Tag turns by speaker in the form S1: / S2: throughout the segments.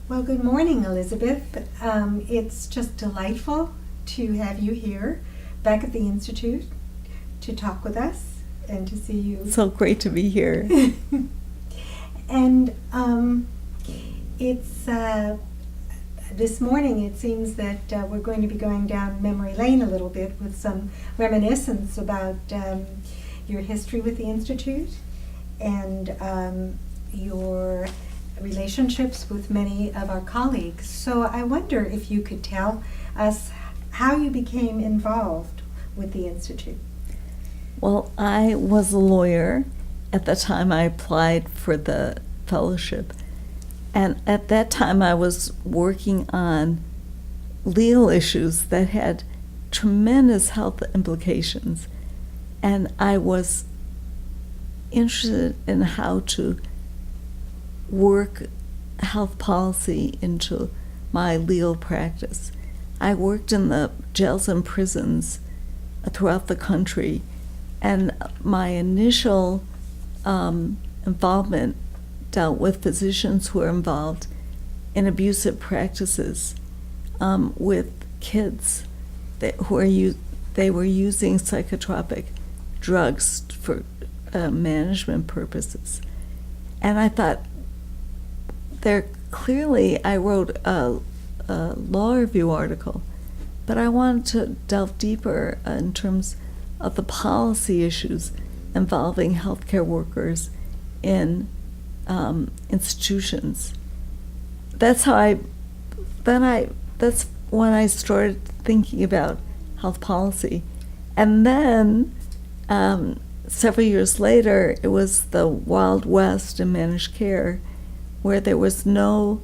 S1: Well, good morning, Elizabeth. It's just delightful to have you here back at the Institute to talk with us and to see you.
S2: So great to be here.
S1: And it's this morning it seems that we're going to be going down memory lane a little bit with some reminiscence about your history with the Institute and your relationships with many of our colleagues. So I wonder if you could tell us how you became involved with the Institute.
S2: Well, I was a lawyer at the time I applied for the fellowship. And at that time I was working on legal issues that had tremendous health implications. And I was interested in how to work health policy into my legal practice. I worked in the jails and prisons throughout the country, and my initial involvement dealt with physicians who were involved in abusive practices with kids who were using psychotropic drugs for management purposes. And I thought, I wrote a law review article, but I wanted to delve deeper in terms of the policy issues involving healthcare workers in institutions. That's when I started thinking about health policy. And then several years later, it was the Wild West in managed care, where there was no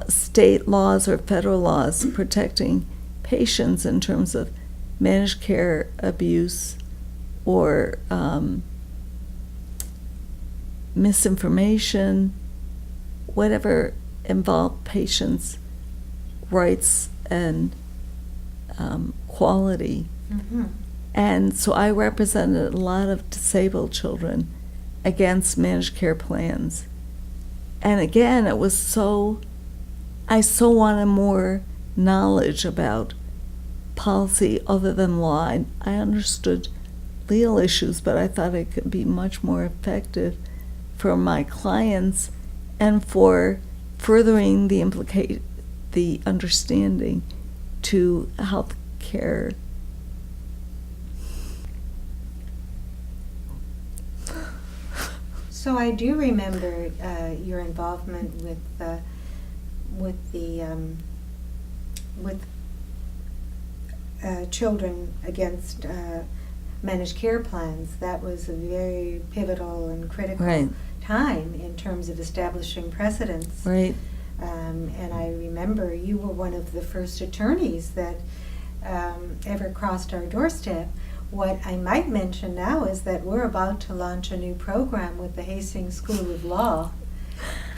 S2: state laws or federal laws protecting patients in terms of managed care abuse or misinformation, whatever involved patients' rights and quality.
S1: Mm-hmm.
S2: And so I represented a lot of disabled children against managed care plans. And again, I so wanted more knowledge about policy other than law. I understood legal issues, but I thought it could be much more effective for my clients and for furthering the understanding to health care.
S1: So I do remember your involvement with children against managed care plans. That was a very pivotal and critical time in terms of establishing precedents.
S2: Right.
S1: And I remember you were one of the first attorneys that ever crossed our doorstep. What I might mention now is that we're about to launch a new program with the Hastings School of Law.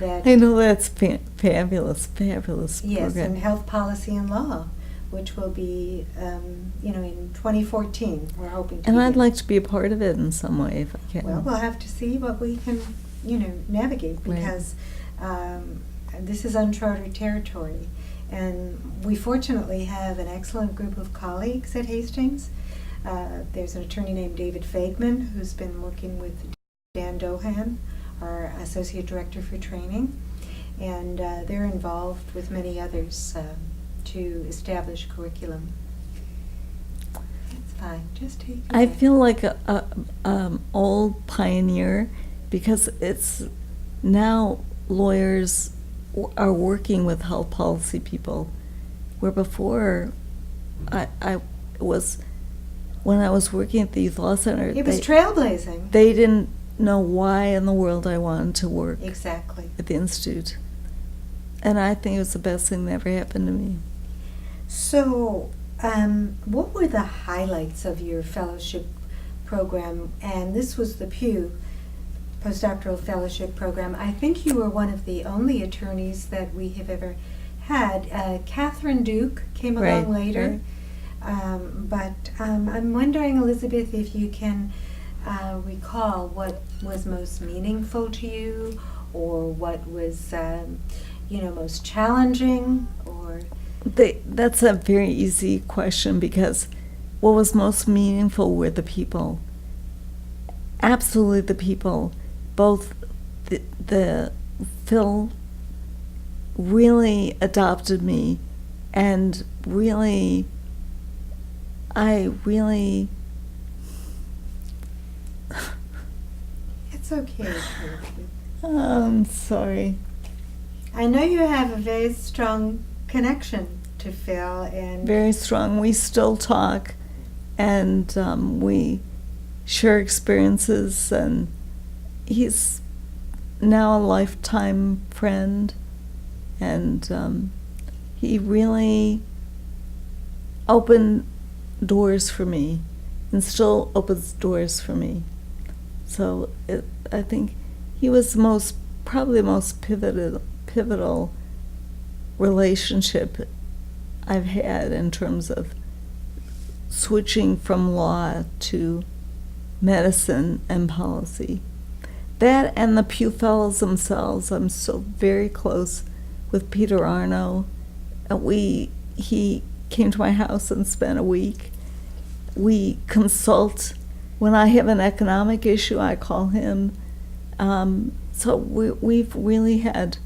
S2: I know that's fabulous
S1: yes,
S2: program.
S1: in health policy and law, which will be, in 2014. We're hoping to.
S2: And I'd like to be a part of it in some way if I can.
S1: Well, we'll have to see what we can, navigate, because this is uncharted territory. And we fortunately have an excellent group of colleagues at Hastings. There's an attorney named David Fagman who's been working with Dan Dohan, our Associate Director for Training, and they're involved with many others to establish curriculum. It's fine, just take it
S2: I
S1: away.
S2: feel like a old pioneer, because it's now lawyers are working with health policy people, where before when I was working at the Youth Law Center,
S1: It was trailblazing.
S2: they didn't know why in the world I wanted to work
S1: Exactly.
S2: at the Institute. And I think it was the best thing that ever happened to me.
S1: So, what were the highlights of your fellowship program? And this was the Pew Postdoctoral Fellowship Program. I think you were one of the only attorneys that we have ever had. Catherine Duke came along later. But I'm wondering, Elizabeth, if you can recall what was most meaningful to you, or what was, most challenging, or?
S2: That's a very easy question, because what was most meaningful were the people. Absolutely the people. Both the Phil really adopted me, and really,
S1: It's okay, Tracy.
S2: I'm sorry.
S1: I know you have a very strong connection to Phil, and
S2: Very strong. We still talk, and we share experiences, and he's now a lifetime friend, and he really opened doors for me, and still opens doors for me. So I think he was probably the most pivotal relationship I've had in terms of switching from law to medicine and policy. That and the Pew Fellows themselves. I'm so very close with Peter Arno. He came to my house and spent a week. We consult. When I have an economic issue, I call him. So we've really had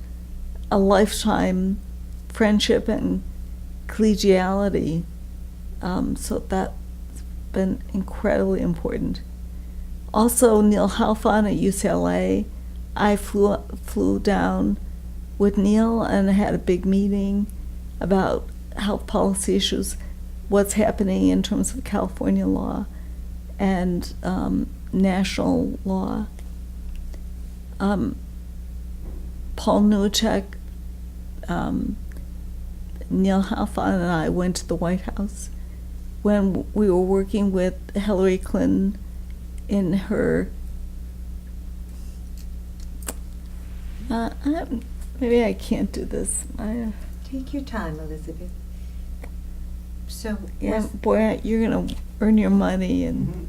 S2: a lifetime friendship and collegiality. So that's been incredibly important. Also, Neil Halfon at UCLA. I flew down with Neil and had a big meeting about health policy issues, what's happening in terms of California law and national law. Paul Newchek, Neil Halfon, and I went to the White House when we were working with Hillary Clinton in her maybe I can't do this.
S1: take your time, Elizabeth. So
S2: Yeah, boy, you're gonna earn your money in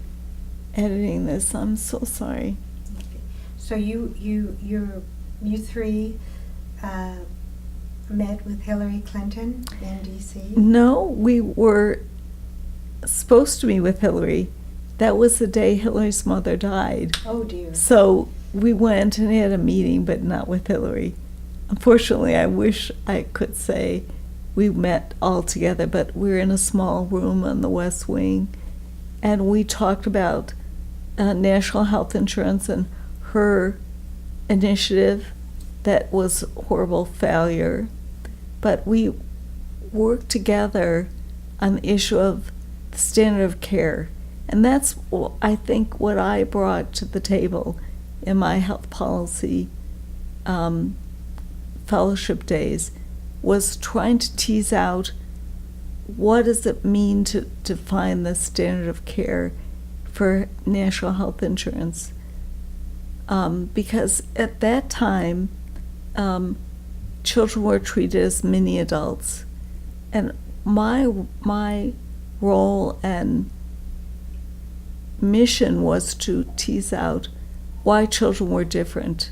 S2: editing this. I'm so sorry.
S1: So you three met with Hillary Clinton in D.C.?
S2: No, we were supposed to meet with Hillary. That was the day Hillary's mother died.
S1: Oh dear.
S2: So we went and had a meeting, but not with Hillary. Unfortunately, I wish I could say we met all together, but we were in a small room on the West Wing, and we talked about national health insurance and her initiative that was a horrible failure. But we worked together on the issue of the standard of care. And that's, I think, what I brought to the table in my health policy fellowship days, was trying to tease out what does it mean to define the standard of care for national health insurance. Because at that time, children were treated as mini adults. And my role and mission was to tease out why children were different,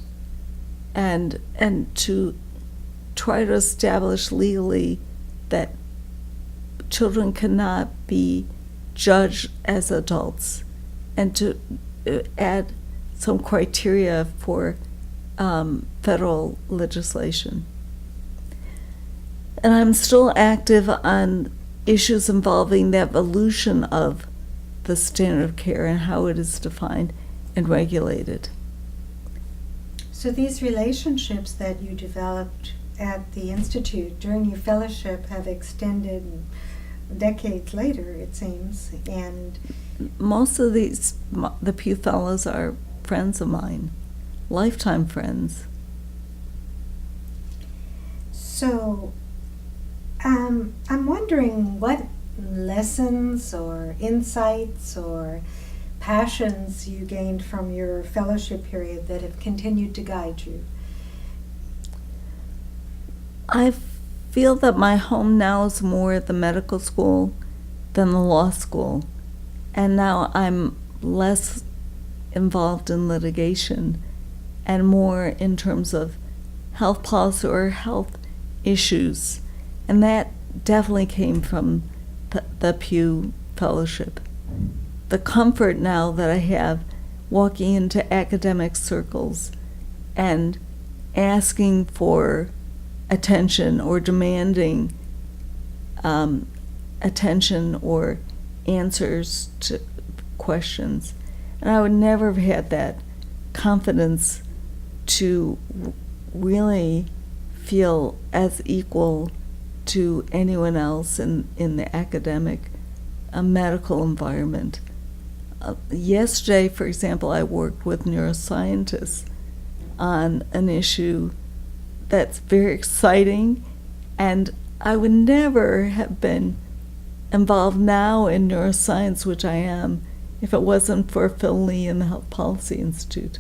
S2: and to try to establish legally that children cannot be judged as adults, and to add some criteria for federal legislation. And I'm still active on issues involving the evolution of the standard of care and how it is defined and regulated.
S1: So these relationships that you developed at the Institute during your fellowship have extended decades later, it seems, and
S2: most of the Pew Fellows are friends of mine, lifetime friends.
S1: So I'm wondering what lessons or insights or passions you gained from your fellowship period that have continued to guide you.
S2: I feel that my home now is more the medical school than the law school, and now I'm less involved in litigation and more in terms of health policy or health issues. And that definitely came from the Pew Fellowship. The comfort now that I have walking into academic circles and asking for attention or demanding attention or answers to questions. And I would never have had that confidence to really feel as equal to anyone else in the academic medical environment. Yesterday, for example, I worked with neuroscientists on an issue that's very exciting, and I would never have been involved now in neuroscience, which I am, if it wasn't for Phil Lee and the Health Policy Institute.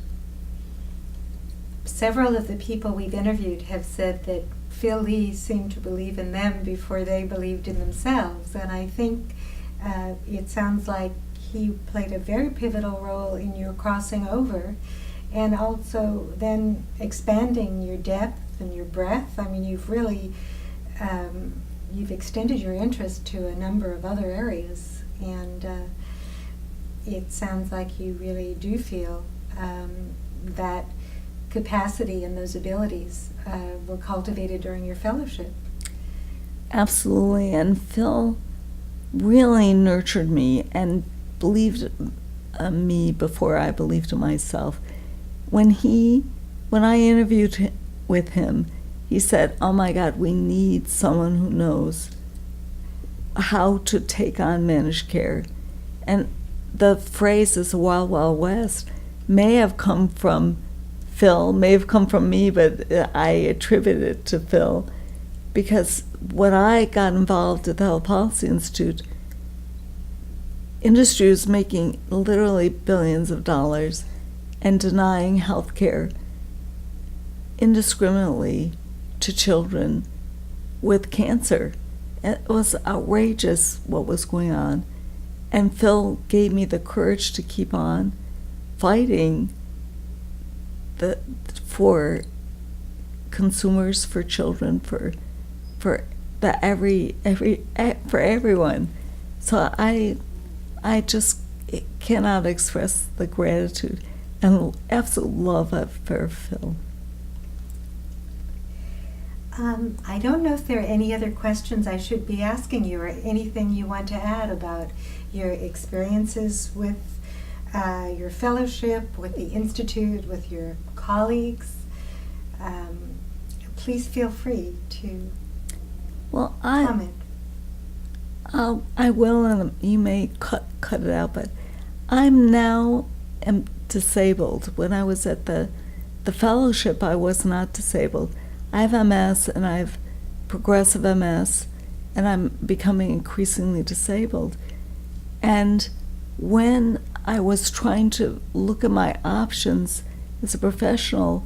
S1: Several of the people we've interviewed have said that Phil Lee seemed to believe in them before they believed in themselves, and I think it sounds like he played a very pivotal role in your crossing over, and also then expanding your depth and your breadth. I mean, you've really you've extended your interest to a number of other areas, and it sounds like you really do feel that capacity and those abilities were cultivated during your fellowship.
S2: Absolutely, and Phil really nurtured me and believed me before I believed in myself. When I interviewed with him, he said, "Oh my God, we need someone who knows how to take on managed care." And the phrase is the Wild Wild West may have come from Phil, may have come from me, but I attribute it to Phil, because when I got involved at the Health Policy Institute, industry was making literally billions of dollars and denying health care indiscriminately to children with cancer. It was outrageous what was going on. And Phil gave me the courage to keep on fighting for consumers, for children, for everyone. So I just cannot express the gratitude and absolute love for Phil.
S1: I don't know if there are any other questions I should be asking you, or anything you want to add about your experiences with your fellowship, with the Institute, with your colleagues. Please feel free to comment.
S2: I will, and you may cut it out, but I'm now disabled. When I was at the fellowship, I was not disabled. I have MS, and I have progressive MS, and I'm becoming increasingly disabled. And when I was trying to look at my options as a professional,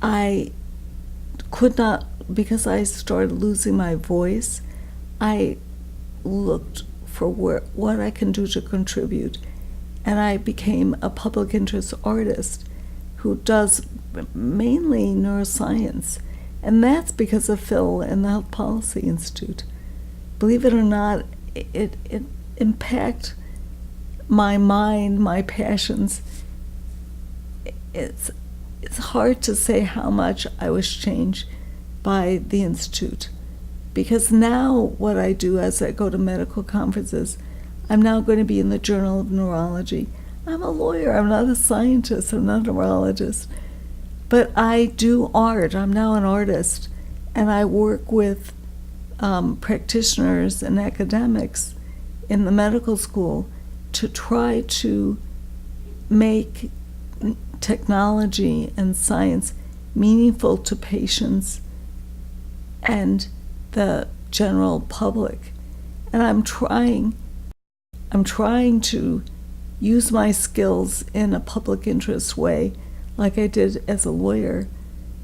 S2: I could not, because I started losing my voice, I looked for what I can do to contribute. And I became a public interest artist who does mainly neuroscience. And that's because of Phil and the Health Policy Institute. Believe it or not, it impacted my mind, my passions. It's hard to say how much I was changed by the Institute. Because now what I do as I go to medical conferences, I'm now going to be in the Journal of Neurology. I'm a lawyer, I'm not a scientist, I'm not a neurologist. But I do art, I'm now an artist, and I work with practitioners and academics in the medical school to try to make technology and science meaningful to patients and the general public. And I'm trying to use my skills in a public interest way, like I did as a lawyer,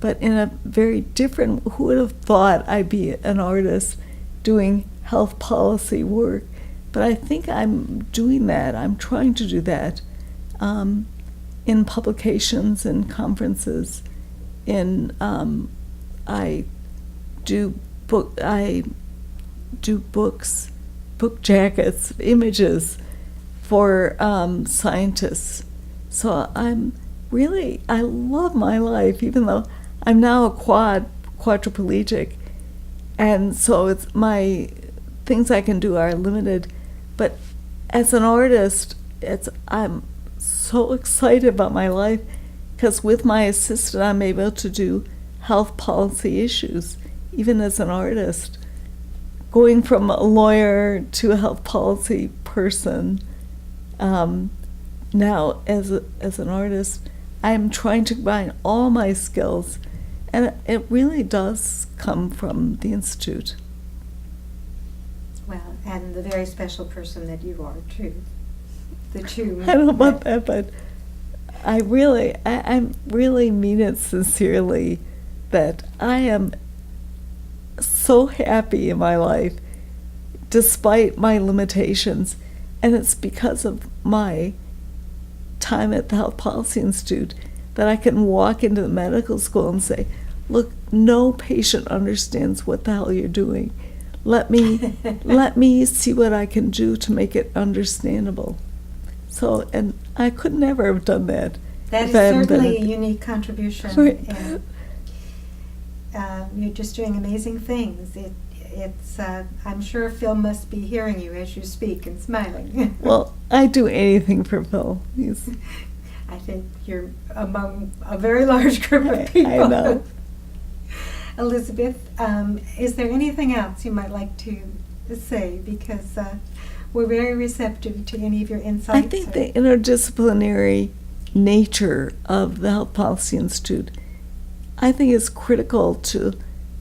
S2: but in a very different, who would have thought I'd be an artist doing health policy work? But I think I'm doing that. I'm trying to do that in publications and conferences. I I do books, book jackets, images for scientists. So I love my life, even though I'm now a quadriplegic, and so it's my things I can do are limited. But as an artist, I'm so excited about my life because with my assistant, I'm able to do health policy issues, even as an artist. Going from a lawyer to a health policy person, now as an artist, I'm trying to combine all my skills, and it really does come from the Institute.
S1: Well, and the very special person that you are, too. The two.
S2: I don't know about that, but I really mean it sincerely, that I am so happy in my life, despite my limitations, and it's because of my time at the Health Policy Institute that I can walk into the medical school and say, look, no patient understands what the hell you're doing. Let me see what I can do to make it understandable. So, and I could never have done that.
S1: That is certainly a unique contribution.
S2: Right.
S1: And you're just doing amazing things. It's I'm sure Phil must be hearing you as you speak and smiling.
S2: Well, I do anything for Phil.
S1: I think you're among a very large group of people.
S2: I know.
S1: Elizabeth, is there anything else you might like to say? Because we're very receptive to any of your insights.
S2: I think the interdisciplinary nature of the Health Policy Institute, I think, is critical to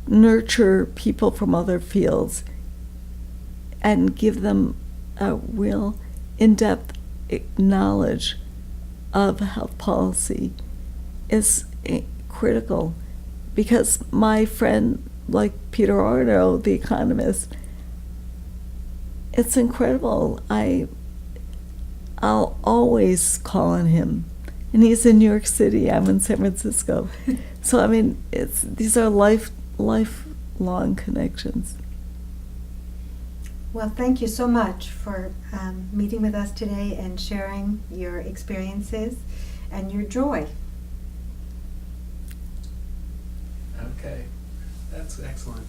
S2: nurture people from other fields and give them a real in-depth knowledge of health policy is critical, because my friend, like Peter Arno, the economist, it's incredible. I'll always call on him, and he's in New York City. I'm in San Francisco. So I mean, these are lifelong connections.
S1: Well, thank you so much for meeting with us today and sharing your experiences and your joy.
S3: Okay, that's excellent.